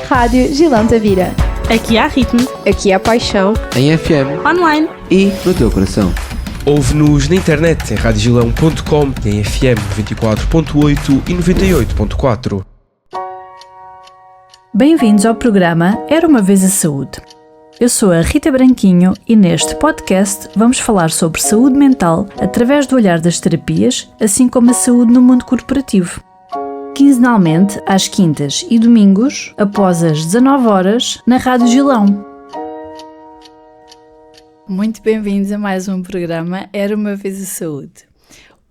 Rádio Gilão Tavira. Aqui há ritmo. Aqui há paixão. Em FM. Online. E no teu coração. Ouve-nos na internet em radiogilão.com, em FM 94.8 e 98.4. Bem-vindos ao programa Era uma Vez a Saúde. Eu sou a Rita Branquinho e neste podcast vamos falar sobre saúde mental através do olhar das terapias, assim como a saúde no mundo corporativo. Quinzenalmente, às quintas e domingos, após as 19 horas, na Rádio Gilão. Muito bem-vindos a mais um programa Era uma Vez a Saúde.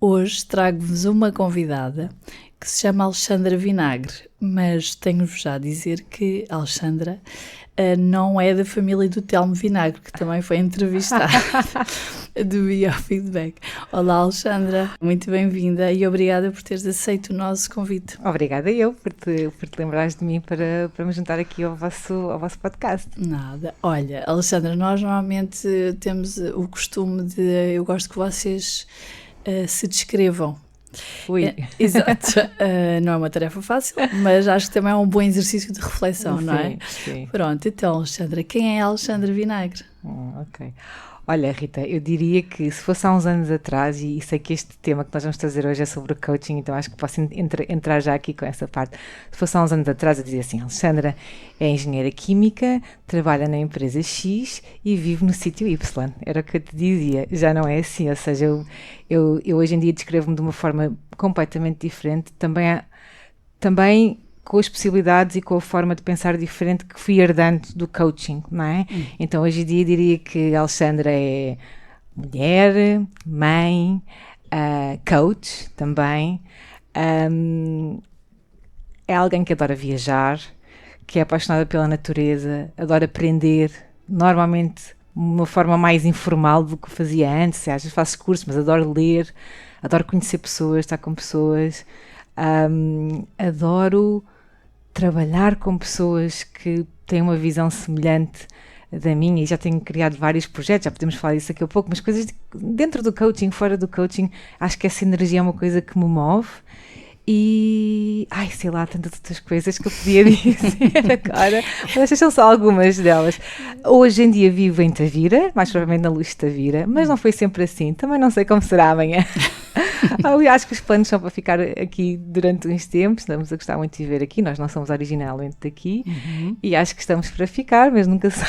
Hoje trago-vos uma convidada que se chama Alexandra Vinagre, mas tenho-vos já a dizer que a Alexandra não é da família do Telmo Vinagre, que também foi entrevistada do Biofeedback. Olá Alexandra, muito bem-vinda e obrigada por teres aceito o nosso convite. Obrigada eu por te lembrares de mim para me juntar aqui ao vosso podcast. Nada, olha Alexandra, nós normalmente temos o costume de, eu gosto que vocês se descrevam. Ui. Exato, não é uma tarefa fácil, mas acho que também é um bom exercício de reflexão, não é? Sim. Pronto, então Alexandra, quem é a Alexandra Vinagre? Ok. Olha Rita, eu diria que se fosse há uns anos atrás, e sei que este tema que nós vamos trazer hoje é sobre o coaching, então acho que posso entrar já aqui com essa parte. Se fosse há uns anos atrás eu dizia assim, Alexandra é engenheira química, trabalha na empresa X e vive no sítio Y. Era o que eu te dizia, já não é assim, ou seja, eu hoje em dia descrevo-me de uma forma completamente diferente, também com as possibilidades e com a forma de pensar diferente que fui herdando do coaching, não é? Então hoje em dia diria que a Alexandra é mulher, mãe, coach também, é alguém que adora viajar, que é apaixonada pela natureza, adora aprender, normalmente de uma forma mais informal do que fazia antes, às vezes faço curso, mas adoro ler, adoro conhecer pessoas, estar com pessoas, adoro trabalhar com pessoas que têm uma visão semelhante da minha e já tenho criado vários projetos, já podemos falar disso daqui a pouco, mas coisas dentro do coaching, fora do coaching, acho que essa energia é uma coisa que me move e, sei lá, tantas outras coisas que eu podia dizer agora, mas estas são só algumas delas. Hoje em dia vivo em Tavira, mais provavelmente na luz de Tavira, mas não foi sempre assim, também não sei como será amanhã. Acho que os planos são para ficar aqui durante uns tempos, estamos a gostar muito de viver aqui, nós não somos originalmente daqui e acho que estamos para ficar, mas nunca se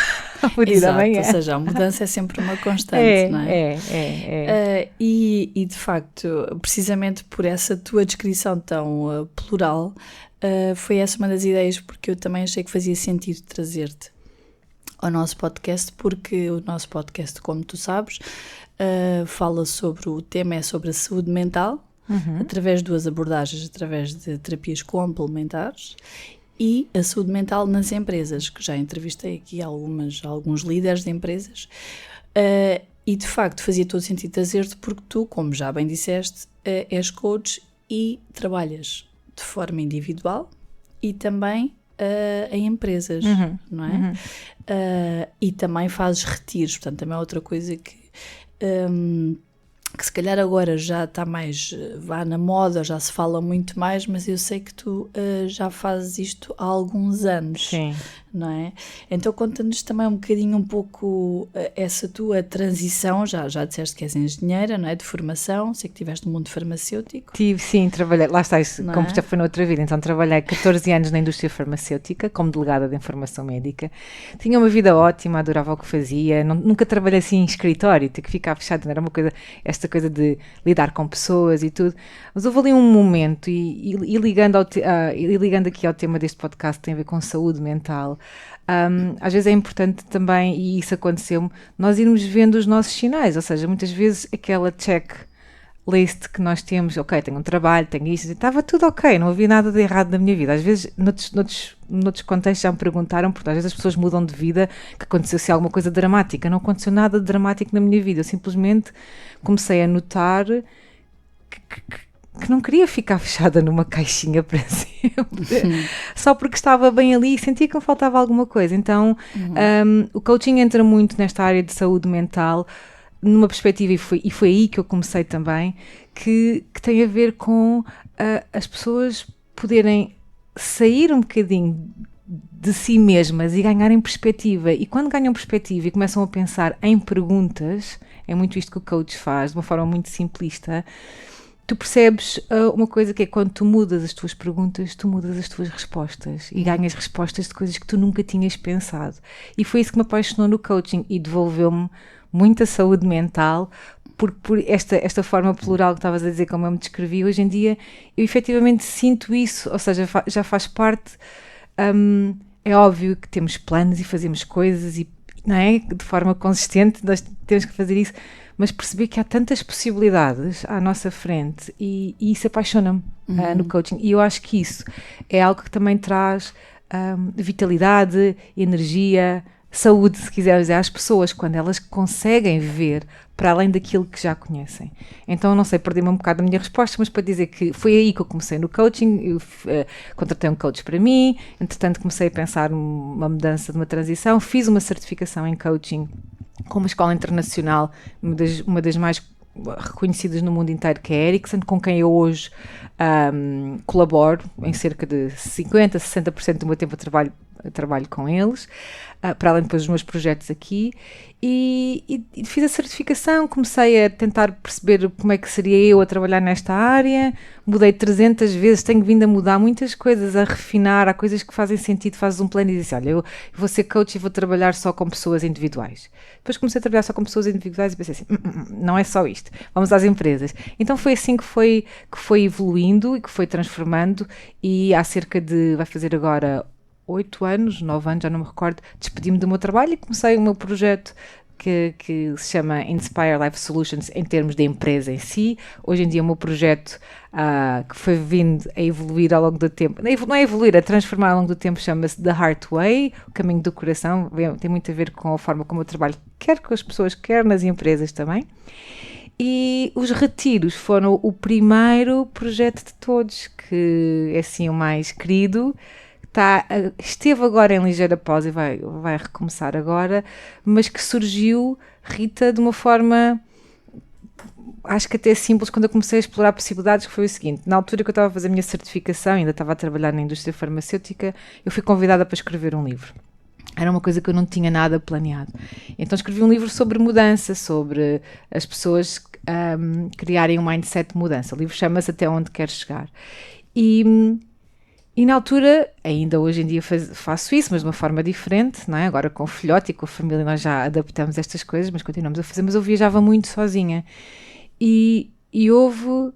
o dia da manhã. Ou seja, a mudança é sempre uma constante, não é? E de facto, precisamente por essa tua descrição tão plural, foi essa uma das ideias porque eu também achei que fazia sentido trazer-te ao nosso podcast, porque o nosso podcast, como tu sabes, fala sobre o tema, é sobre a saúde mental, através de duas abordagens, através de terapias complementares e a saúde mental nas empresas, que já entrevistei aqui alguns líderes de empresas, e de facto fazia todo sentido trazer-te porque tu, como já bem disseste, és coach e trabalhas de forma individual e também em empresas, não é? E também fazes retiros, portanto também é outra coisa que se calhar agora já está mais, vá na moda, já se fala muito mais, mas eu sei que tu já fazes isto há alguns anos. Sim. Não é? Então conta-nos também um bocadinho, um pouco essa tua transição, já disseste que és engenheira, não é? De formação, sei que estiveste no mundo farmacêutico. Sim, trabalhei, lá está, como já foi noutra vida, então trabalhei 14 anos na indústria farmacêutica, como delegada de informação médica, tinha uma vida ótima, adorava o que fazia, nunca trabalhei assim em escritório, tinha que ficar fechado, não era uma coisa, esta coisa de lidar com pessoas e tudo, mas houve ali um momento, e ligando aqui ao tema deste podcast, tem a ver com saúde mental. Às vezes é importante também, e isso aconteceu-me, nós irmos vendo os nossos sinais, ou seja, muitas vezes aquela checklist que nós temos, ok, tenho um trabalho, tenho isto, estava tudo ok, não havia nada de errado na minha vida. Às vezes, noutros contextos já me perguntaram, porque às vezes as pessoas mudam de vida, que aconteceu-se alguma coisa dramática. Não aconteceu nada de dramático na minha vida, eu simplesmente comecei a notar que não queria ficar fechada numa caixinha para sempre, só porque estava bem ali e sentia que me faltava alguma coisa. Então, o coaching entra muito nesta área de saúde mental, numa perspectiva, e foi aí que eu comecei também, que tem a ver com as pessoas poderem sair um bocadinho de si mesmas e ganharem perspectiva. E quando ganham perspectiva e começam a pensar em perguntas, é muito isto que o coach faz, de uma forma muito simplista, tu percebes uma coisa que é quando tu mudas as tuas perguntas, tu mudas as tuas respostas e ganhas respostas de coisas que tu nunca tinhas pensado. E foi isso que me apaixonou no coaching e devolveu-me muita saúde mental, porque por esta forma plural que estavas a dizer, como eu me descrevi, hoje em dia eu efetivamente sinto isso, ou seja, já faz parte, é óbvio que temos planos e fazemos coisas, e, não é? De forma consistente nós temos que fazer isso, mas perceber que há tantas possibilidades à nossa frente e isso apaixona-me no coaching, e eu acho que isso é algo que também traz vitalidade, energia, saúde, se quiseres, às pessoas, quando elas conseguem ver para além daquilo que já conhecem. Então, não sei, perdi-me um bocado a minha resposta, mas para dizer que foi aí que eu comecei no coaching, eu contratei um coach para mim, entretanto comecei a pensar numa mudança, de uma transição, fiz uma certificação em coaching com uma escola internacional, uma das mais reconhecidas no mundo inteiro, que é a Ericsson, com quem eu hoje colaboro em cerca de 50%, 60% do meu tempo eu trabalho com eles, para além depois dos meus projetos aqui, e fiz a certificação, comecei a tentar perceber como é que seria eu a trabalhar nesta área, mudei 300 vezes, tenho vindo a mudar muitas coisas, a refinar, há coisas que fazem sentido, fazes um plano e dizes, olha, eu vou ser coach e vou trabalhar só com pessoas individuais. Depois comecei a trabalhar só com pessoas individuais e pensei assim, não é só isto, vamos às empresas. Então foi assim que foi evoluindo e que foi transformando, e há cerca de, vai fazer agora 8 anos, 9 anos, já não me recordo, despedi-me do meu trabalho e comecei o meu projeto que se chama Inspire Life Solutions em termos de empresa em si. Hoje em dia o meu projeto que foi vindo a evoluir ao longo do tempo, não é evoluir, a transformar ao longo do tempo, chama-se The Heart Way, o caminho do coração, tem muito a ver com a forma como eu trabalho, quer com as pessoas, quer nas empresas também. E os retiros foram o primeiro projeto de todos, que é assim o mais querido. Esteve agora em ligeira pausa e vai recomeçar agora, mas que surgiu, Rita, de uma forma, acho que até simples, quando eu comecei a explorar possibilidades, que foi o seguinte: na altura que eu estava a fazer a minha certificação, ainda estava a trabalhar na indústria farmacêutica, eu fui convidada para escrever um livro. Era uma coisa que eu não tinha nada planeado. Então escrevi um livro sobre mudança, sobre as pessoas criarem um mindset de mudança. O livro chama-se Até Onde Queres Chegar. E na altura, ainda hoje em dia faço isso, mas de uma forma diferente, não é? Agora com o filhote e com a família nós já adaptamos estas coisas, mas continuamos a fazer. Mas eu viajava muito sozinha. E houve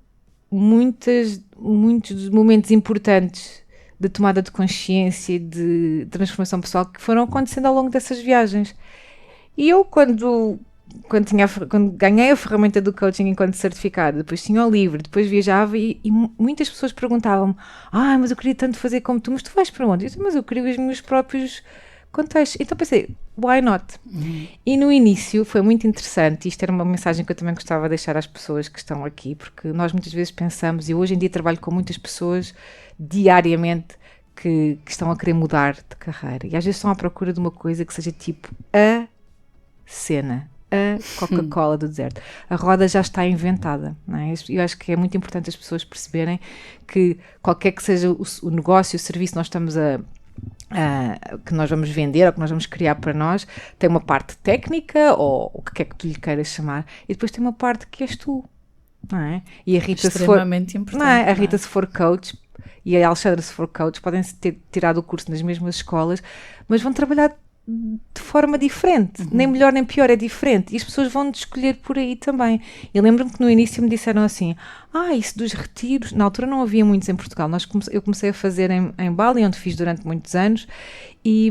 muitos momentos importantes de tomada de consciência, de transformação pessoal, que foram acontecendo ao longo dessas viagens. E eu, quando ganhei a ferramenta do coaching enquanto certificada, depois tinha o livro, depois viajava e muitas pessoas perguntavam-me: mas eu queria tanto fazer como tu, mas tu vais para onde? Eu disse, mas eu queria os meus próprios contextos. Então pensei, why not? E no início foi muito interessante, isto era uma mensagem que eu também gostava de deixar às pessoas que estão aqui, porque nós muitas vezes pensamos, e hoje em dia trabalho com muitas pessoas diariamente que estão a querer mudar de carreira, e às vezes estão à procura de uma coisa que seja tipo a cena, a Coca-Cola do deserto. A roda já está inventada, não é? Eu acho que é muito importante as pessoas perceberem que qualquer que seja o negócio, o serviço que nós estamos que nós vamos vender ou que nós vamos criar para nós, tem uma parte técnica ou o que quer que tu lhe queiras chamar, e depois tem uma parte que és tu, não é? E a Rita, extremamente importante, não é? A Rita, se for coach, e a Alexandra, se for coach, podem ter tirado o curso nas mesmas escolas, mas vão trabalhar de forma diferente, nem melhor nem pior, é diferente, e as pessoas vão escolher por aí também. Eu lembro-me que no início me disseram assim, isso dos retiros, na altura não havia muitos em Portugal, eu comecei a fazer em Bali, onde fiz durante muitos anos, e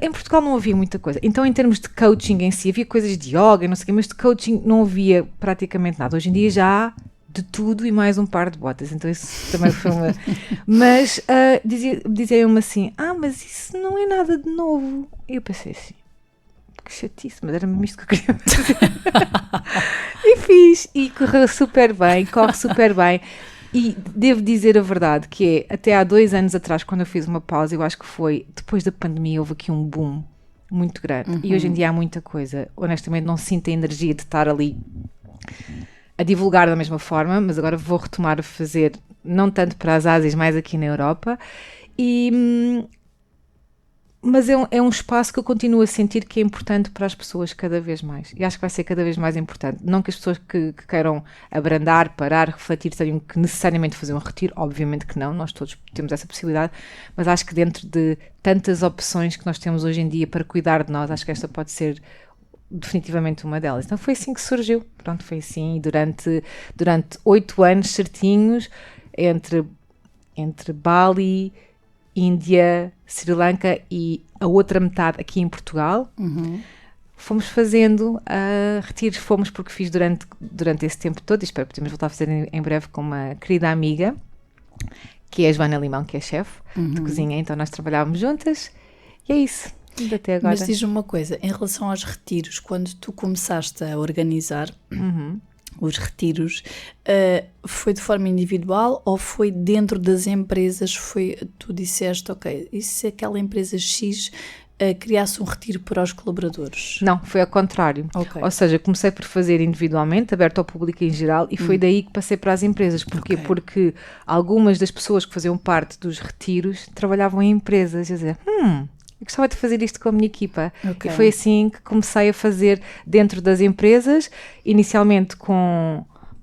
em Portugal não havia muita coisa. Então, em termos de coaching em si, havia coisas de yoga, não sei o quê, mas de coaching não havia praticamente nada. Hoje em dia já há de tudo e mais um par de botas, então isso também foi uma... Mas diziam-me assim, mas isso não é nada de novo. E eu pensei assim, que chatice, mas era mesmo isto que eu queria fazer. E fiz, e correu super bem, corre super bem. E devo dizer a verdade, que é, até há 2 anos atrás, quando eu fiz uma pausa, eu acho que foi, depois da pandemia, houve aqui um boom muito grande. E hoje em dia há muita coisa. Honestamente, não sinto a energia de estar ali a divulgar da mesma forma, mas agora vou retomar a fazer, não tanto para as Ásias, mais aqui na Europa. E Mas é um espaço que eu continuo a sentir que é importante para as pessoas cada vez mais. E acho que vai ser cada vez mais importante. Não que as pessoas que queiram abrandar, parar, refletir, tenham que necessariamente fazer um retiro. Obviamente que não, nós todos temos essa possibilidade. Mas acho que dentro de tantas opções que nós temos hoje em dia para cuidar de nós, acho que esta pode ser definitivamente uma delas. Então foi assim que surgiu. Pronto, foi assim. Durante 8 anos certinhos, entre Bali, Índia, Sri Lanka e a outra metade aqui em Portugal, fomos fazendo retiros, porque fiz durante esse tempo todo, e espero que podemos voltar a fazer em breve com uma querida amiga, que é a Joana Limão, que é chefe de cozinha, então nós trabalhávamos juntas, e é isso, até agora. Mas diz-me uma coisa, em relação aos retiros, quando tu começaste a organizar os retiros, foi de forma individual ou foi dentro das empresas? Tu disseste, ok, e se aquela empresa X criasse um retiro para os colaboradores? Não, foi ao contrário. Okay. Ou seja, comecei por fazer individualmente, aberto ao público em geral, e foi daí que passei para as empresas. Porquê? Okay. Porque algumas das pessoas que faziam parte dos retiros trabalhavam em empresas, e dizer, eu gostava de fazer isto com a minha equipa. Okay. E foi assim que comecei a fazer dentro das empresas, inicialmente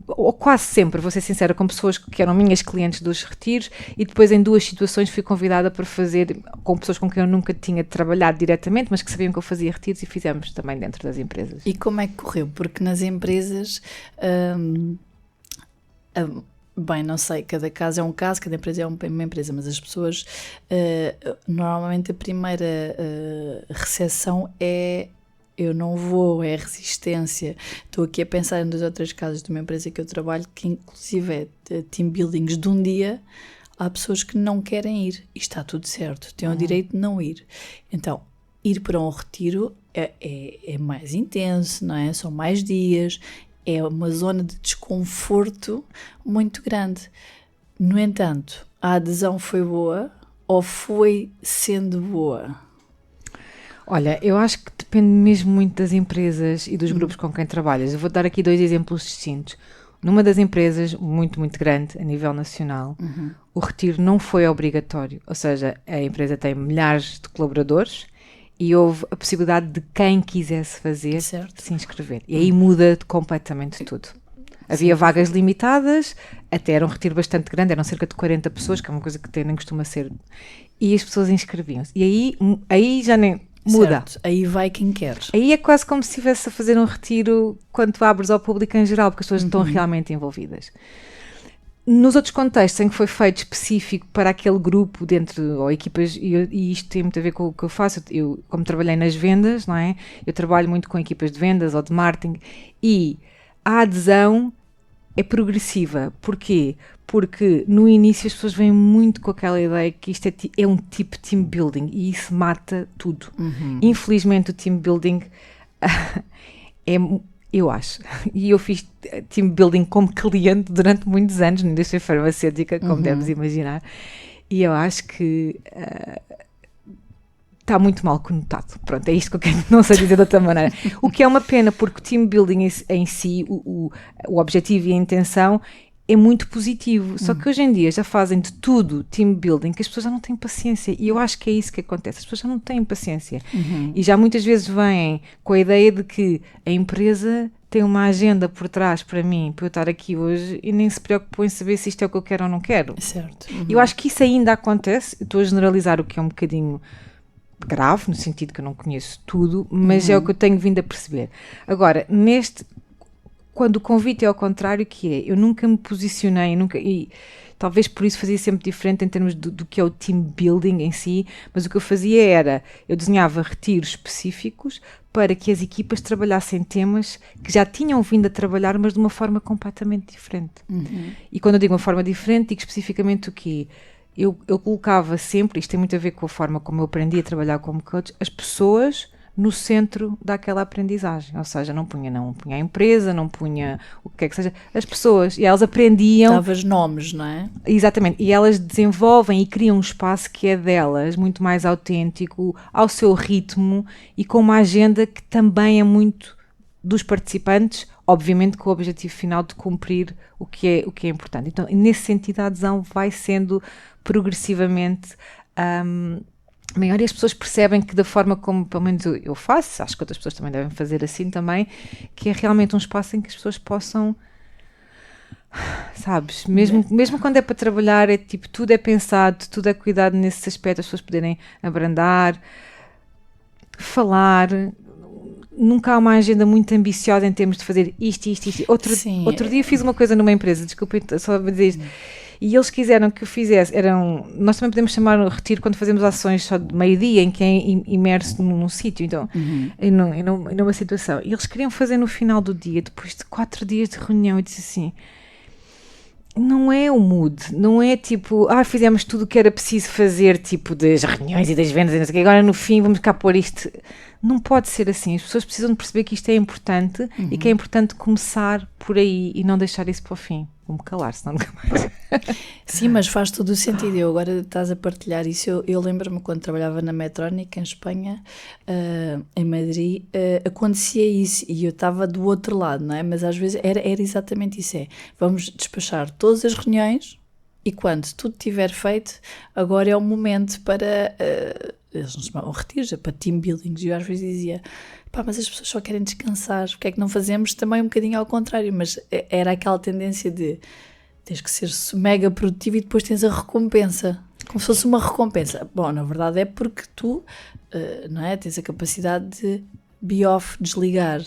ou quase sempre, vou ser sincera, com pessoas que eram minhas clientes dos retiros, e depois em 2 situações fui convidada para fazer com pessoas com quem eu nunca tinha trabalhado diretamente, mas que sabiam que eu fazia retiros, e fizemos também dentro das empresas. E como é que correu? Porque nas empresas... bem, não sei, cada caso é um caso, cada empresa é uma empresa, mas as pessoas, normalmente a primeira recepção é eu não vou, é resistência. Estou aqui a pensar em 2 ou 3 casos de uma empresa que eu trabalho, que inclusive é team buildings de um dia, há pessoas que não querem ir, e está tudo certo, têm o direito de não ir. Então, ir para um retiro é mais intenso, não é? São mais dias, é uma zona de desconforto muito grande. No entanto, a adesão foi boa ou foi sendo boa? Olha, eu acho que depende mesmo muito das empresas e dos grupos com quem trabalhas. Eu vou dar aqui 2 exemplos distintos. Numa das empresas muito, muito grande a nível nacional, o retiro não foi obrigatório. Ou seja, a empresa tem milhares de colaboradores e houve a possibilidade de quem quisesse fazer se inscrever. E aí muda completamente tudo. Havia vagas limitadas, até era um retiro bastante grande, eram cerca de 40 pessoas, que é uma coisa que nem costuma ser. E as pessoas inscreviam-se. E aí já nem... muda. Certo. Aí vai quem quer. Aí é quase como se estivesse a fazer um retiro quando tu abres ao público em geral, porque as pessoas estão realmente envolvidas. Nos outros contextos em que foi feito específico para aquele grupo dentro, ou equipas, e isto tem muito a ver com o que eu faço, eu como trabalhei nas vendas, não é? Eu trabalho muito com equipas de vendas ou de marketing, e a adesão é progressiva. Porquê? Porque no início as pessoas vêm muito com aquela ideia que isto é um tipo de team building, e isso mata tudo. Infelizmente o team building eu acho, e eu fiz team building como cliente durante muitos anos na indústria farmacêutica, como deves imaginar, e eu acho que está muito mal conotado. Pronto, é isto que eu quero, não sei dizer de outra maneira. O que é uma pena, porque o team building em si, o objetivo e a intenção é muito positivo. Só que hoje em dia já fazem de tudo team building, que as pessoas já não têm paciência. E eu acho que é isso que acontece. As pessoas já não têm paciência. E já muitas vezes vêm com a ideia de que a empresa tem uma agenda por trás para mim, para eu estar aqui hoje, e nem se preocupam em saber se isto é o que eu quero ou não quero. Certo. Eu acho que isso ainda acontece. Eu estou a generalizar, o que é um bocadinho grave, no sentido que eu não conheço tudo, mas é o que eu tenho vindo a perceber. Agora, quando o convite é ao contrário, que é, eu nunca me posicionei, e talvez por isso fazia sempre diferente em termos do que é o team building em si, mas o que eu fazia era, eu desenhava retiros específicos para que as equipas trabalhassem temas que já tinham vindo a trabalhar, mas de uma forma completamente diferente. E quando eu digo uma forma diferente, digo especificamente o quê? Eu colocava sempre, isto tem muito a ver com a forma como eu aprendi a trabalhar como coach, as pessoas no centro daquela aprendizagem, ou seja, não punha a empresa, não punha o que é que seja, as pessoas, e elas aprendiam... Davas nomes, não é? Exatamente, e elas desenvolvem e criam um espaço que é delas, muito mais autêntico, ao seu ritmo e com uma agenda que também é muito dos participantes, obviamente com o objetivo final de cumprir o que é importante. Então, nesse sentido, a adesão vai sendo progressivamente maior, e as pessoas percebem que da forma como, pelo menos eu faço, acho que outras pessoas também devem fazer assim também, que é realmente um espaço em que as pessoas possam, sabes, mesmo quando é para trabalhar, é tipo, tudo é pensado, tudo é cuidado nesse aspecto, as pessoas poderem abrandar, falar. Nunca há uma agenda muito ambiciosa em termos de fazer isto. Outro dia fiz uma coisa numa empresa, desculpa só dizer isto, e eles quiseram que eu fizesse, nós também podemos chamar o retiro quando fazemos ações só de meio-dia, em que é imerso num sítio, então, e numa situação. E eles queriam fazer no final do dia, depois de 4 dias de reunião, e disse assim, não é o mood, não é tipo, fizemos tudo o que era preciso fazer, tipo, das reuniões e das vendas, e não sei o que, agora no fim vamos cá pôr isto. Não pode ser assim, as pessoas precisam de perceber que isto é importante e que é importante começar por aí e não deixar isso para o fim. Vou-me calar, senão nunca mais. Sim, mas faz todo o sentido. Eu agora estás a partilhar isso. Eu lembro-me quando trabalhava na Medtronic, em Espanha, em Madrid, acontecia isso e eu estava do outro lado, não é? Mas às vezes era exatamente isso, vamos despachar todas as reuniões e quando tudo estiver feito, agora é o momento para... eles não chamavam retiros, para team buildings, e eu às vezes dizia, mas as pessoas só querem descansar, porque é que não fazemos também um bocadinho ao contrário? Mas era aquela tendência de tens que ser mega produtivo e depois tens a recompensa, como se fosse uma recompensa. Bom, na verdade é porque tu não é, tens a capacidade de be off, desligar,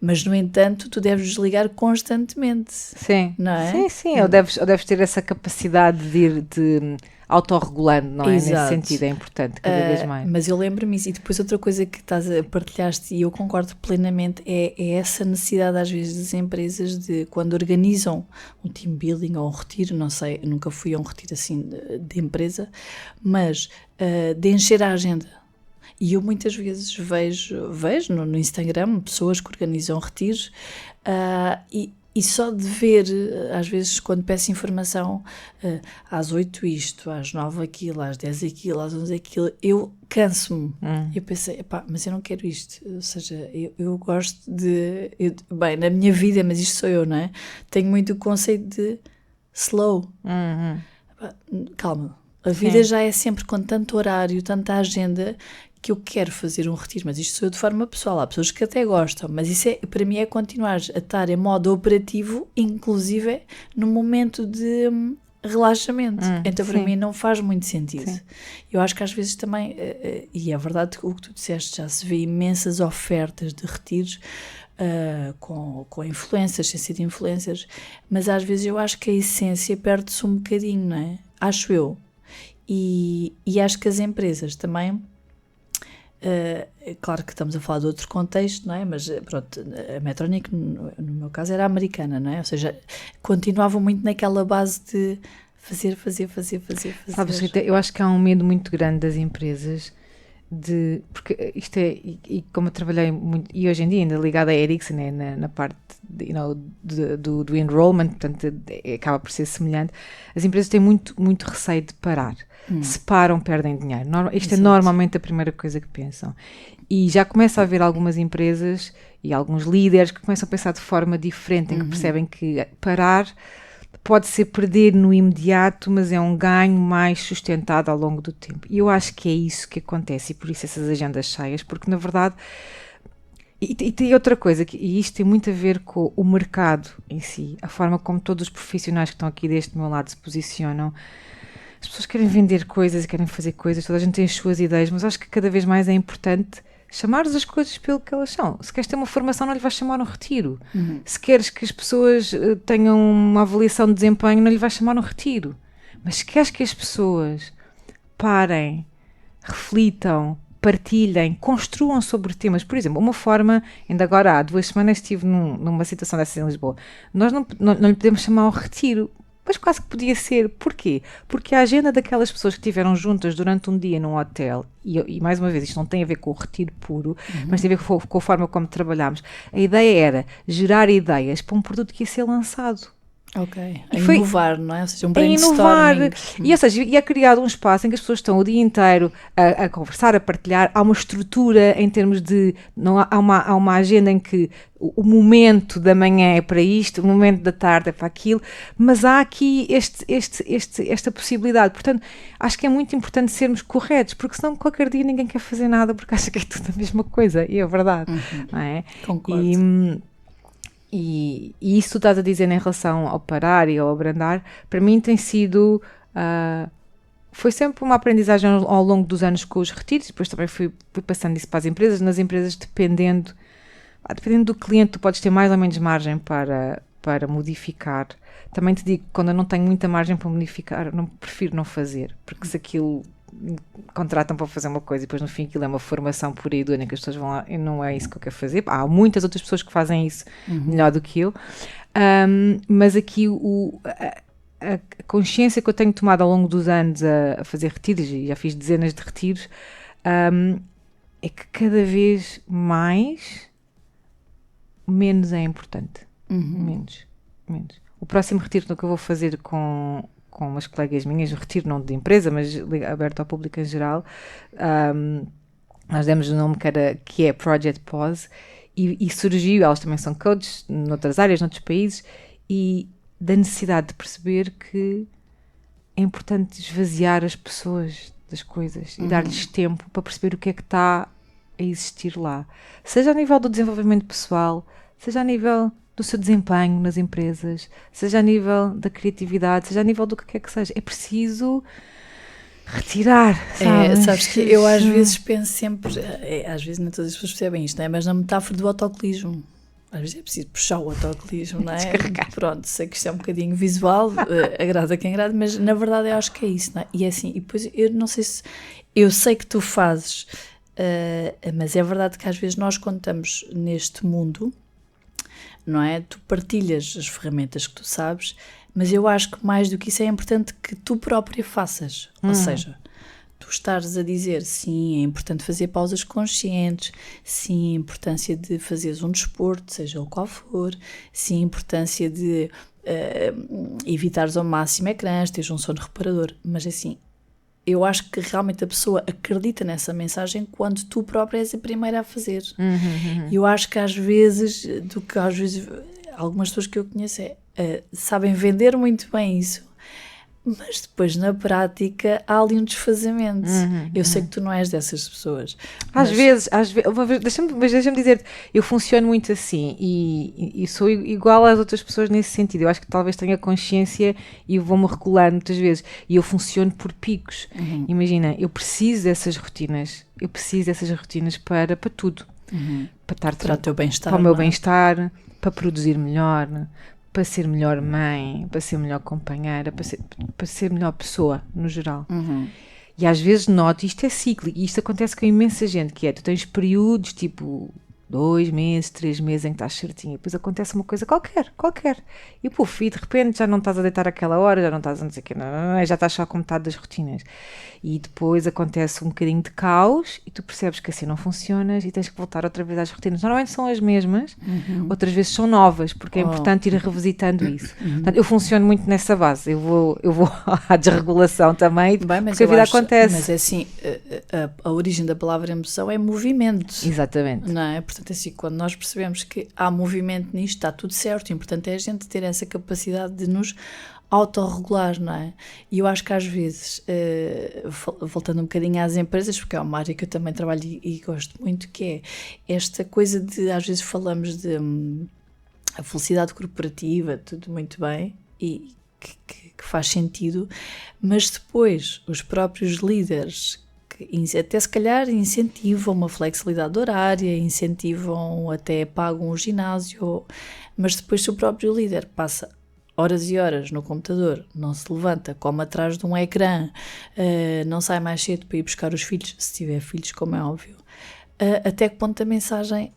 mas no entanto tu deves desligar constantemente. Sim, não é? Sim. Ou deves ter essa capacidade de ir autorregulando, não é? Exato. Nesse sentido, é importante cada vez mais. Mas eu lembro-me isso. E depois outra coisa que partilhaste, e eu concordo plenamente, é essa necessidade às vezes das empresas de, quando organizam um team building ou um retiro, não sei, nunca fui a um retiro assim de empresa, mas de encher a agenda. E eu muitas vezes vejo no Instagram pessoas que organizam retiros e só de ver, às vezes, quando peço informação, às 8 isto, às 9 aquilo, às 10 aquilo, às 11 aquilo, eu canso-me. Eu pensei, mas eu não quero isto. Ou seja, eu gosto de... bem, na minha vida, mas isto sou eu, não é? Tenho muito o conceito de slow. Calma. A vida já é sempre com tanto horário, tanta agenda, que eu quero fazer um retiro, mas isto sou eu de forma pessoal, há pessoas que até gostam, mas isso para mim é continuar a estar em modo operativo, inclusive no momento de relaxamento, então para mim não faz muito sentido. Sim. Eu acho que às vezes também, e é verdade o que tu disseste, já se vê imensas ofertas de retiros, com influencers, sem ser influencers, mas às vezes eu acho que a essência perde-se um bocadinho, não é? Acho eu. E acho que as empresas também, claro que estamos a falar de outro contexto, não é? Mas pronto, a Medtronic no meu caso era americana, não é? Ou seja, continuavam muito naquela base de fazer. Sabes, Rita, eu acho que há um medo muito grande das empresas porque isto é, e como eu trabalhei muito, e hoje em dia ainda ligada à Ericsson, na parte do enrollment, portanto acaba por ser semelhante, as empresas têm muito, muito receio de parar. Se param, perdem dinheiro. Isto é normalmente a primeira coisa que pensam. E já começa a haver algumas empresas e alguns líderes que começam a pensar de forma diferente, em que percebem que parar pode ser perder no imediato, mas é um ganho mais sustentado ao longo do tempo. E eu acho que é isso que acontece, e por isso essas agendas cheias, porque na verdade... E tem outra coisa, e isto tem muito a ver com o mercado em si, a forma como todos os profissionais que estão aqui deste meu lado se posicionam. As pessoas querem vender coisas e querem fazer coisas, toda a gente tem as suas ideias, mas acho que cada vez mais é importante chamar as coisas pelo que elas são. Se queres ter uma formação, não lhe vais chamar um retiro. Se queres que as pessoas tenham uma avaliação de desempenho, não lhe vais chamar um retiro. Mas se queres que as pessoas parem, reflitam, partilhem, construam sobre temas. Por exemplo, uma forma, ainda agora há 2 semanas estive numa situação dessas em Lisboa, nós não lhe podemos chamar um retiro, mas quase que podia ser. Porquê? Porque a agenda daquelas pessoas que estiveram juntas durante um dia num hotel, e mais uma vez, isto não tem a ver com o retiro puro, mas tem a ver com a forma como trabalhámos. A ideia era gerar ideias para um produto que ia ser lançado. Ok, inovar, não é? Ou seja, um brainstorming. E, ou seja, é criado um espaço em que as pessoas estão o dia inteiro a conversar, a partilhar. Há uma estrutura em termos de... há uma agenda em que o momento da manhã é para isto, o momento da tarde é para aquilo, mas há aqui esta possibilidade. Portanto, acho que é muito importante sermos corretos, porque senão qualquer dia ninguém quer fazer nada porque acha que é tudo a mesma coisa, e é verdade. Não é? Concordo. E isso tu estás a dizer em relação ao parar e ao abrandar, para mim tem sido... foi sempre uma aprendizagem ao longo dos anos com os retiros, depois também fui passando isso para as empresas. Nas empresas, dependendo do cliente, tu podes ter mais ou menos margem para modificar. Também te digo, quando eu não tenho muita margem para modificar, prefiro não fazer, porque se aquilo contratam para fazer uma coisa e depois no fim aquilo é uma formação pura e dura em que as pessoas vão lá e não é isso que eu quero fazer. Há muitas outras pessoas que fazem isso melhor do que eu, mas aqui a consciência que eu tenho tomado ao longo dos anos a fazer retiros, e já fiz dezenas de retiros, é que cada vez menos é importante. Menos. O próximo retiro que eu vou fazer com umas colegas minhas, um retiro não de empresa, mas aberto ao público em geral, nós demos o nome que é Project Pause, e surgiu, elas também são coaches noutras áreas, noutros países, e da necessidade de perceber que é importante esvaziar as pessoas das coisas e dar-lhes tempo para perceber o que é que está a existir lá, seja a nível do desenvolvimento pessoal, seja a nível do seu desempenho nas empresas, seja a nível da criatividade, seja a nível do que quer que seja. É preciso retirar, sabes que eu às vezes penso sempre, às vezes nem todas as pessoas percebem isto, não é? Mas na metáfora do autocolismo, às vezes é preciso puxar o autocolismo, não é? Pronto, sei que isto é um bocadinho visual, agrada quem agrada, mas na verdade eu acho que é isso, não é? E é assim, e depois eu não sei se, eu sei que tu fazes, mas é verdade que às vezes nós, quando estamos neste mundo, não é? Tu partilhas as ferramentas que tu sabes, mas eu acho que mais do que isso é importante que tu própria faças. Ou seja, tu estares a dizer, sim, é importante fazer pausas conscientes, sim, a importância de fazeres um desporto, seja o qual for, sim, a importância de evitares ao máximo ecrãs, teres um sono reparador, mas assim, eu acho que realmente a pessoa acredita nessa mensagem quando tu própria és a primeira a fazer. E eu acho que às vezes algumas pessoas que eu conheço sabem vender muito bem isso, mas depois na prática há ali um desfazamento. Eu sei que tu não és dessas pessoas. Às vezes deixa-me dizer, eu funciono muito assim e sou igual às outras pessoas nesse sentido. Eu acho que talvez tenha consciência e vou-me regular muitas vezes, e eu funciono por picos. Imagina, eu preciso dessas rotinas para tudo, para o teu bem-estar, para o meu bem-estar, para produzir melhor, para ser melhor mãe, para ser melhor companheira, para ser melhor pessoa, no geral. E às vezes noto, isto é cíclico, e isto acontece com imensa gente, que é, tu tens períodos, tipo 2 meses, 3 meses em que estás certinho, e depois acontece uma coisa qualquer, e puf, e de repente já não estás a deitar àquela hora, já não estás a não sei o quê, já estás só com metade das rotinas. E depois acontece um bocadinho de caos, e tu percebes que assim não funcionas, e tens que voltar outra vez às rotinas. Normalmente são as mesmas, outras vezes são novas, porque é importante ir revisitando isso. Portanto, eu funciono muito nessa base, eu vou à desregulação também, porque a vida acontece. Mas é assim, a origem da palavra emoção é movimento. Exatamente. Não é? Portanto, assim, quando nós percebemos que há movimento nisto, está tudo certo. O importante é a gente ter essa capacidade de nos autorregular, não é? E eu acho que às vezes, voltando um bocadinho às empresas, porque é uma área que eu também trabalho e gosto muito, que é esta coisa de, às vezes falamos de a felicidade corporativa, tudo muito bem, e que faz sentido, mas depois os próprios líderes até se calhar incentivam uma flexibilidade horária, incentivam, até pagam o ginásio, mas depois se o próprio líder passa horas e horas no computador, não se levanta, come atrás de um ecrã, não sai mais cedo para ir buscar os filhos, se tiver filhos, como é óbvio, até que ponto a mensagem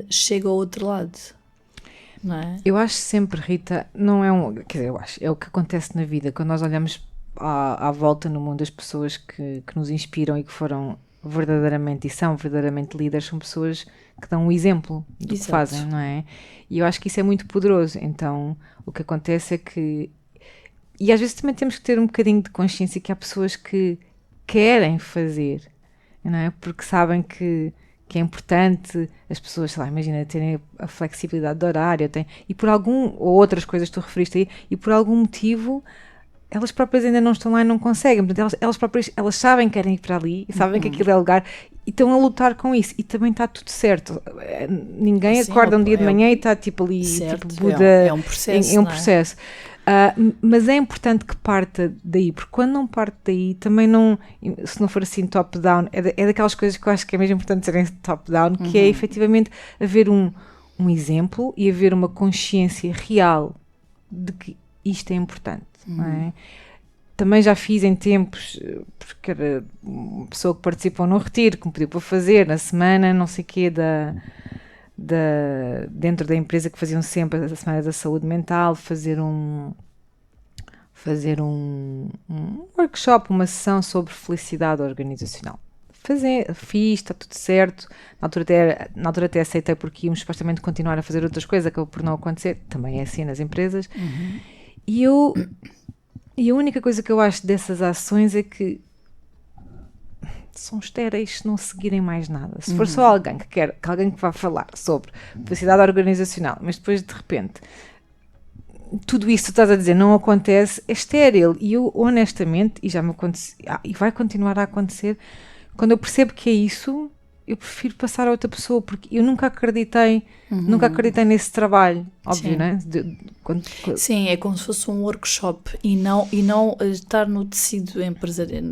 chega ao outro lado? Não é? Eu acho sempre, Rita, não é quer dizer, eu acho, é o que acontece na vida, quando nós olhamos à volta no mundo, as pessoas que nos inspiram e que foram verdadeiramente e são verdadeiramente líderes são pessoas que dão um exemplo do que fazem, não é? E eu acho que isso é muito poderoso. Então, o que acontece é que... E às vezes também temos que ter um bocadinho de consciência que há pessoas que querem fazer, não é? Porque sabem que é importante as pessoas, sei lá, imagina, terem a flexibilidade de horário, e por algum, ou outras coisas que tu referiste aí, e por algum motivo elas próprias ainda não estão lá e não conseguem. Portanto, elas próprias, elas sabem que querem ir para ali, e sabem que aquilo é lugar, e estão a lutar com isso, e também está tudo certo. Ninguém acorda um dia de manhã e está tipo ali, certo, tipo Buda, é um processo. É um processo. Mas é importante que parta daí, porque quando não parte daí, também não, se não for assim top-down, é daquelas coisas que eu acho que é mesmo importante serem top-down, que é efetivamente haver um exemplo e haver uma consciência real de que isto é importante, não é? Também já fiz em tempos, porque era uma pessoa que participou num retiro, que me pediu para fazer na semana, não sei o quê, dentro da empresa, que faziam sempre a Semana da Saúde Mental, fazer um workshop, uma sessão sobre felicidade organizacional. Fiz, está tudo certo. Na altura até aceitei, porque íamos supostamente continuar a fazer outras coisas, acabou por não acontecer. Também é assim nas empresas. E a única coisa que eu acho dessas ações é que são estéreis se não seguirem mais nada. Se for só alguém que quer, que alguém que vá falar sobre felicidade organizacional, mas depois de repente tudo isso que tu estás a dizer não acontece, é estéril. E eu, honestamente, e já me aconteceu, e vai continuar a acontecer, quando eu percebo que é isso, eu prefiro passar a outra pessoa, porque eu nunca acreditei nesse trabalho, óbvio, Sim. não é? Sim, é como se fosse um workshop e não estar no tecido empresarial,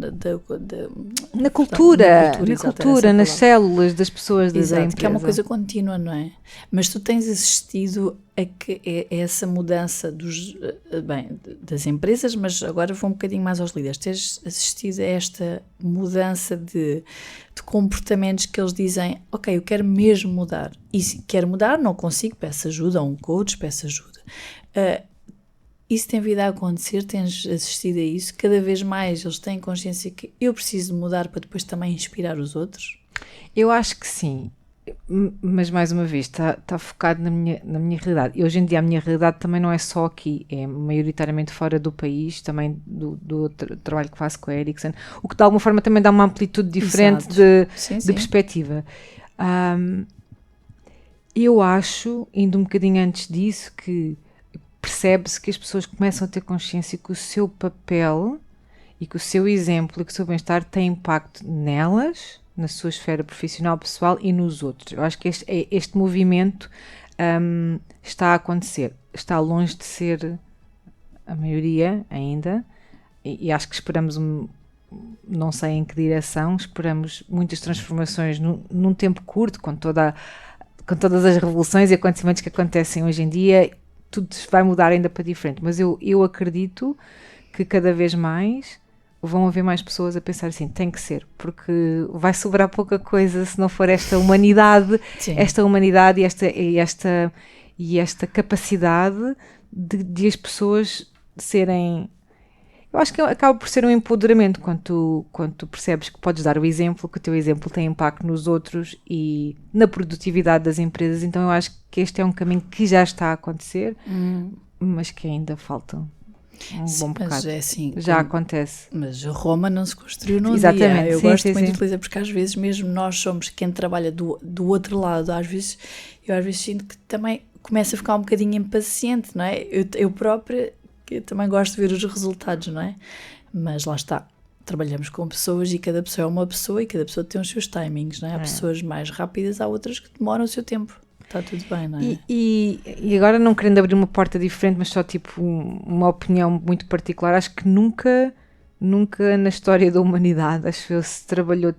na cultura, nas palavra. células das pessoas da empresa. Que é uma coisa contínua, não é? Mas tu tens assistido a essa mudança das empresas, mas agora vou um bocadinho mais aos líderes. Tens assistido a esta mudança de comportamentos que eles dizem, ok, eu quero mesmo mudar. E se quero mudar, não consigo, peço ajuda a um coach, peço ajuda. Isso tem vindo a acontecer? Tens assistido a isso? Cada vez mais eles têm consciência que eu preciso mudar para depois também inspirar os outros? Eu acho que sim, mas mais uma vez está focado na minha realidade. E hoje em dia a minha realidade também não é só aqui, é maioritariamente fora do país, também do trabalho que faço com a Ericsson, o que de alguma forma também dá uma amplitude diferente de perspectiva. Eu acho, indo um bocadinho antes disso, que percebe-se que as pessoas começam a ter consciência que o seu papel e que o seu exemplo e que o seu bem-estar tem impacto nelas, na sua esfera profissional, pessoal e nos outros. Eu acho que este movimento está a acontecer. Está longe de ser a maioria ainda, e acho que esperamos, não sei em que direção, esperamos muitas transformações num tempo curto, com todas as revoluções e acontecimentos que acontecem hoje em dia. Tudo vai mudar ainda para diferente, mas eu acredito que cada vez mais vão haver mais pessoas a pensar assim, tem que ser, porque vai sobrar pouca coisa se não for esta humanidade, e esta capacidade de as pessoas serem... Eu acho que acaba por ser um empoderamento quando tu percebes que podes dar o exemplo, que o teu exemplo tem impacto nos outros e na produtividade das empresas. Então eu acho que este é um caminho que já está a acontecer, mas que ainda falta bom bocado. Mas é assim, já acontece. Mas Roma não se construiu num Exatamente, dia. Eu sim, gosto muito sim. de utilizar, porque às vezes mesmo nós somos quem trabalha do outro lado. Eu às vezes sinto que também começo a ficar um bocadinho impaciente, não é? Eu própria... que eu também gosto de ver os resultados, não é? Mas lá está, trabalhamos com pessoas e cada pessoa é uma pessoa e cada pessoa tem os seus timings, não é? Há pessoas mais rápidas, há outras que demoram o seu tempo. Está tudo bem, não é? E agora, não querendo abrir uma porta diferente, mas só tipo uma opinião muito particular, acho que nunca na história da humanidade, acho que se trabalhou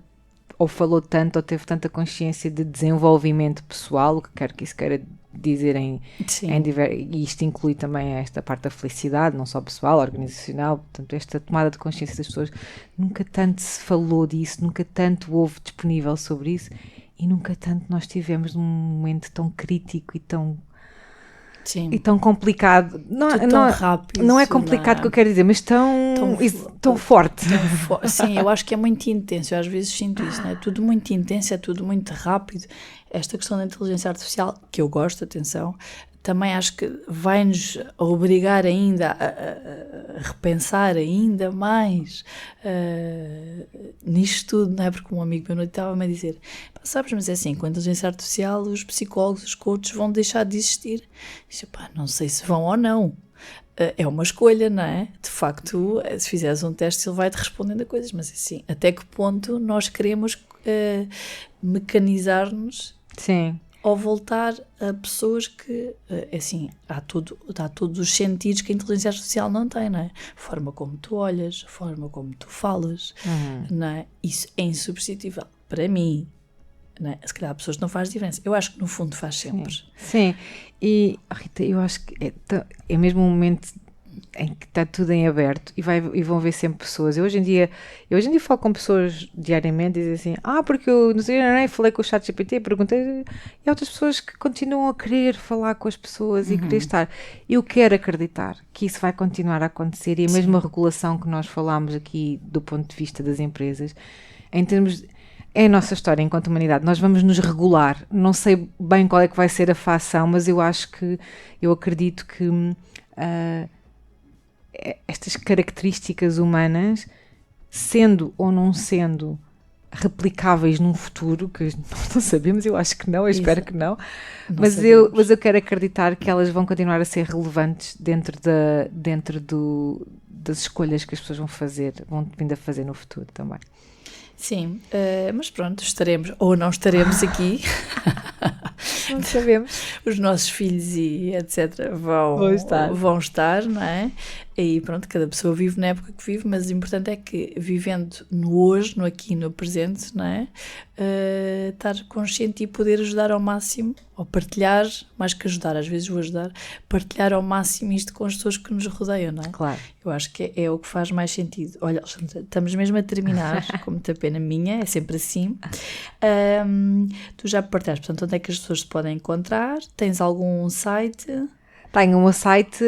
ou falou tanto ou teve tanta consciência de desenvolvimento pessoal, o que quer que isso queira dizer e isto inclui também esta parte da felicidade, não só pessoal, organizacional, portanto esta tomada de consciência das pessoas, nunca tanto se falou disso, nunca tanto houve disponível sobre isso e nunca tanto nós tivemos num momento tão crítico e tão e tão complicado. Tão rápido. Não é complicado que eu quero dizer, mas tão forte. Sim, eu acho que é muito intenso. Eu às vezes sinto isso, não é? Tudo muito intenso, é tudo muito rápido. Esta questão da inteligência artificial, que eu gosto, atenção, também acho que vai-nos obrigar ainda a repensar ainda mais nisto tudo, não é? Porque um amigo meu estava-me a dizer, sabes, mas é assim, com a inteligência artificial os psicólogos, os coaches vão deixar de existir. Disse, não sei se vão ou não. É uma escolha, não é? De facto, se fizeres um teste ele vai-te respondendo a coisas, mas assim, até que ponto nós queremos mecanizar-nos ou voltar a pessoas que, assim, há todos os sentidos que a inteligência artificial não tem, não é? A forma como tu olhas, a forma como tu falas, não é? Isso é insubstituível para mim. Não é? Se calhar há pessoas que não faz diferença. Eu acho que no fundo faz sempre. Sim. E, Rita, eu acho que é mesmo um momento em que está tudo em aberto e vão ver sempre pessoas. Eu hoje em dia falo com pessoas diariamente e dizem assim, porque eu não sei, falei com o ChatGPT, perguntei, e há outras pessoas que continuam a querer falar com as pessoas e querer estar. Eu quero acreditar que isso vai continuar a acontecer, e a mesma regulação que nós falámos aqui do ponto de vista das empresas, em termos é a nossa história enquanto humanidade, nós vamos nos regular. Não sei bem qual é que vai ser a fação, mas eu acredito que estas características humanas, sendo ou não sendo replicáveis num futuro, que não sabemos, eu acho que não, eu espero que não, mas eu quero acreditar que elas vão continuar a ser relevantes dentro das escolhas que as pessoas vão vindo a fazer no futuro também. Sim, mas pronto, estaremos ou não estaremos aqui. Não sabemos. Os nossos filhos e etc. vão estar, não é? E pronto, cada pessoa vive na época que vive, mas o importante é que, vivendo no hoje, no aqui e no presente, não é? Estar consciente e poder ajudar ao máximo, ou partilhar, mais que ajudar, às vezes vou ajudar, partilhar ao máximo isto com as pessoas que nos rodeiam, não é? Claro. Eu acho que é o que faz mais sentido. Olha, Alexandra, estamos mesmo a terminar, com muita pena minha, é sempre assim. Tu já partilhaste, portanto, onde é que as pessoas te podem encontrar? Tens algum site? Tenho um site,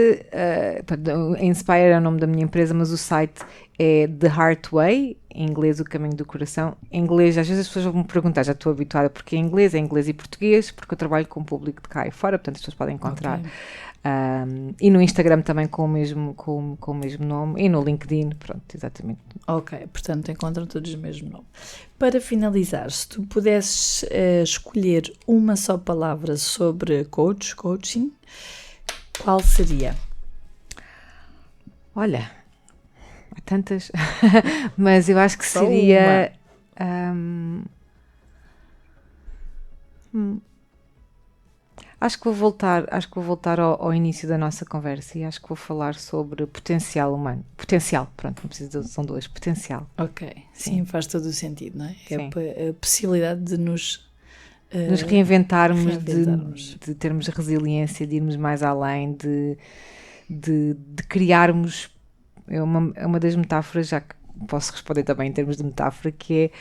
Inspire é o nome da minha empresa, mas o site é The Heart Way, em inglês o caminho do coração. Em inglês, às vezes as pessoas vão me perguntar, já estou habituada, porque é inglês e português, porque eu trabalho com o público de cá e fora, portanto as pessoas podem encontrar. Okay. E no Instagram também com o mesmo nome, e no LinkedIn, pronto, exatamente. Ok, portanto encontram todos o mesmo nome. Para finalizar, se tu pudesses escolher uma só palavra sobre coaching, qual seria? Olha, há tantas, mas eu acho que seria... Acho que vou voltar ao início da nossa conversa e acho que vou falar sobre potencial humano. Potencial, pronto, não preciso são dois, potencial. Ok, sim, faz todo o sentido, não é? Sim. É a possibilidade de nos reinventarmos. De termos resiliência, de irmos mais além, de criarmos. É uma das metáforas, já que posso responder também em termos de metáfora, que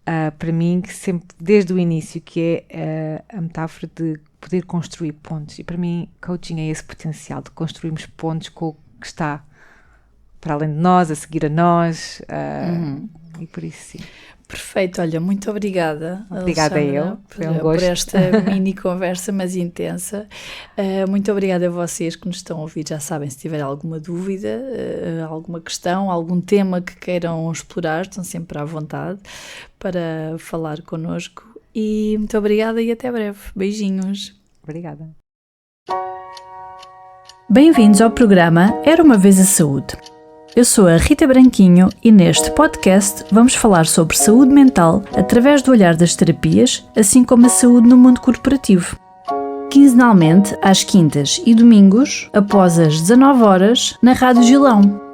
é para mim, que sempre, desde o início, que é a metáfora de poder construir pontes. E para mim, coaching é esse potencial de construirmos pontes com o que está para além de nós, a seguir a nós, e por isso sim. Perfeito, olha, muito obrigada. Obrigada eu, foi um gosto. Por esta mini conversa, mas intensa. Muito obrigada a vocês que nos estão a ouvir. Já sabem, se tiver alguma dúvida, alguma questão, algum tema que queiram explorar, estão sempre à vontade para falar connosco. E muito obrigada e até breve. Beijinhos. Obrigada. Bem-vindos ao programa Era Uma Vez a Saúde. Eu sou a Rita Branquinho e neste podcast vamos falar sobre saúde mental através do olhar das terapias, assim como a saúde no mundo corporativo. Quinzenalmente, às quintas e domingos, após as 19 horas, na Rádio Gilão.